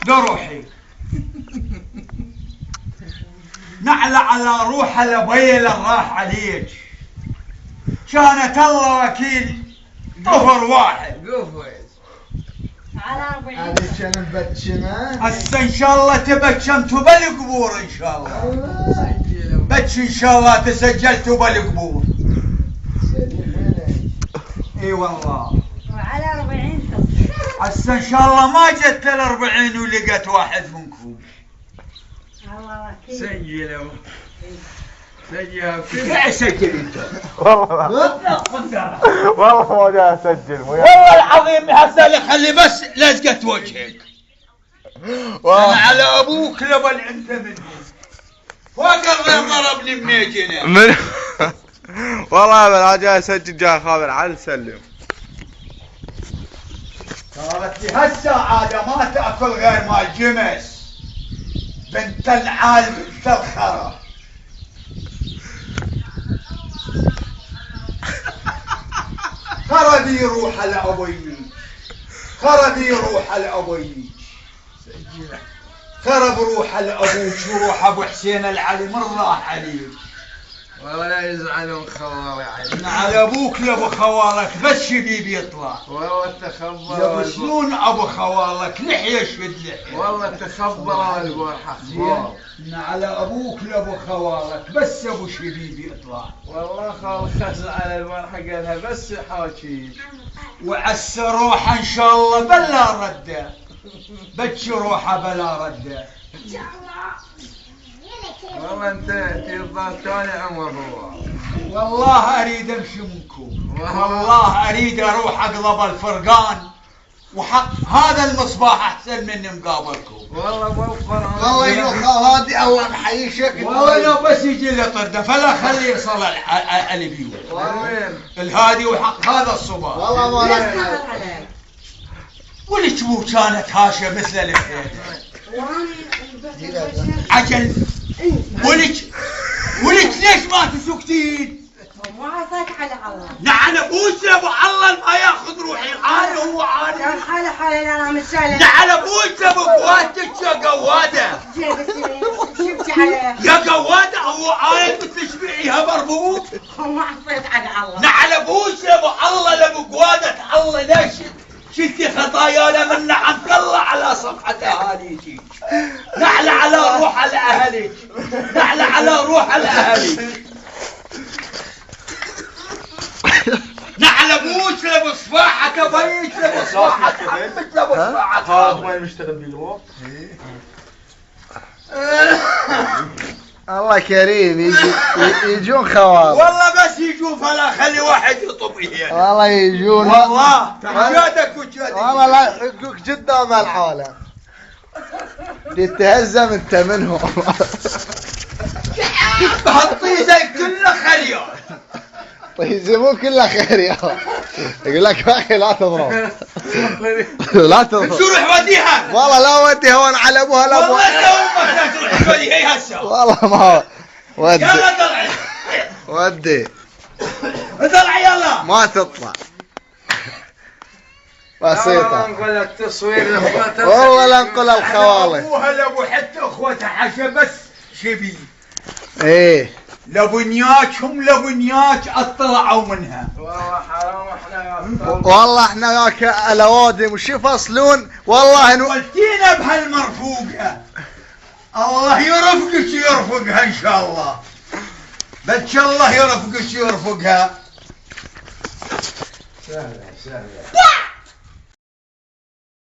لروحي نعلى على روح الابيل راح عليك كانت الله وكيل طفر واحد على 40 هذه كان مبتشمه هسه ان شاء الله تبتشمتوا بالقبور ان شاء الله بتش ان شاء الله تسجلتوا بالقبور اي والله وعلى 40 تصل هسه ان شاء الله ما جت ال40 ولقيت واحد منكم الله وكيل سجلوا سجلوا لا سجل انت والله ما جاي اسجل والله العظيم هسه خلي بس لزقة وجهك انا على ابوك لبل انت مني فوق الغير ضربني بميجنه من والله ما جاي اسجل جاي خابر على سلم قالت لي هسه عاد ما تاكل غير مال جمس بنت العالم بنت الخرا خردي روح لأبوي خردي روح لأبوي خرب روح لأبوك وروح أبو حسين العلي من راح عليك والله لا يزعلون خوالي عيني على أبوك لأبو خوالك بس شبيب يطلع والله لأبو تخبر شلون أبو خوالك لحية شد لحية والله تخبر البارحة اخبار على أبوك لأبو خوالك بس أبو شبيب يطلع والله خال خز على البارحة قالها بس حاكي وعس روحه إن شاء الله بلا رده بتش روحه بلا رده والله انت ترضى تاني عمر هو والله اريد امشي منكم والله اريد اروح اقلب الفرقان وحق هذا المصباح احسن مني مقابلكم والله بوفر والله يا هادي الله محيشك والله لو بس يجي لي طرده فلا خليه يصل البيوت وين الهادي وحق هذا الصباح والله ما لك عليك ولك مو كانت هاشه مثل الحيط عجل ولك ليش ما تسكتين؟ مو عصاك على الله نعم ابوس ابو الله ما ياخذ روحي عاني هو عاني كان حالي انا مشالة نعم ابوس ابو قوادتك يا قواده شفت عليه يا قواده هو عاني تشبعيها مربوط ما عصيت على الله نعم ابوس ابو الله لابو قواده الله ليش شلتي خطايانا من نعمك الله على صفحة اهاليك نعل على روح الاهاليك نعل على روح الاهاليك نعل ابوك لابو صباحك ابيك لابو صباحك عمك لابو صباحك ما يشتغل بالوقت الله كريم يجون خوال والله بس يجون فلا خلي واحد يطب اياه والله يجون والله تحجادك وجادك والله لا يحقوك قدام العالم تتهزم انت منهم بهالطيزه كله خليان يهزمون كله خير يا يقول لك يا اخي لا تضرب لا تضرب شو روح وديها والله لا وديها وانا على ابوها لا والله انت امك تروح توديها هي هسه والله ما ودي يلا طلعي ودي طلع يلا ما تطلع والله بسيطة نقول لك تصوير اخواتها والله لا نقول الخوالي ابوها لابو حتى اخوتها حشا بس شبي ايه لبنياك هم لبنياك اطلعوا منها والله حرام احنا يا والله احنا ياك الاوادم وش يفصلون والله ولتينا بهالمرفوقه الله يرفقك يرفقها ان شاء الله بس الله يرفقك يرفقها سهلة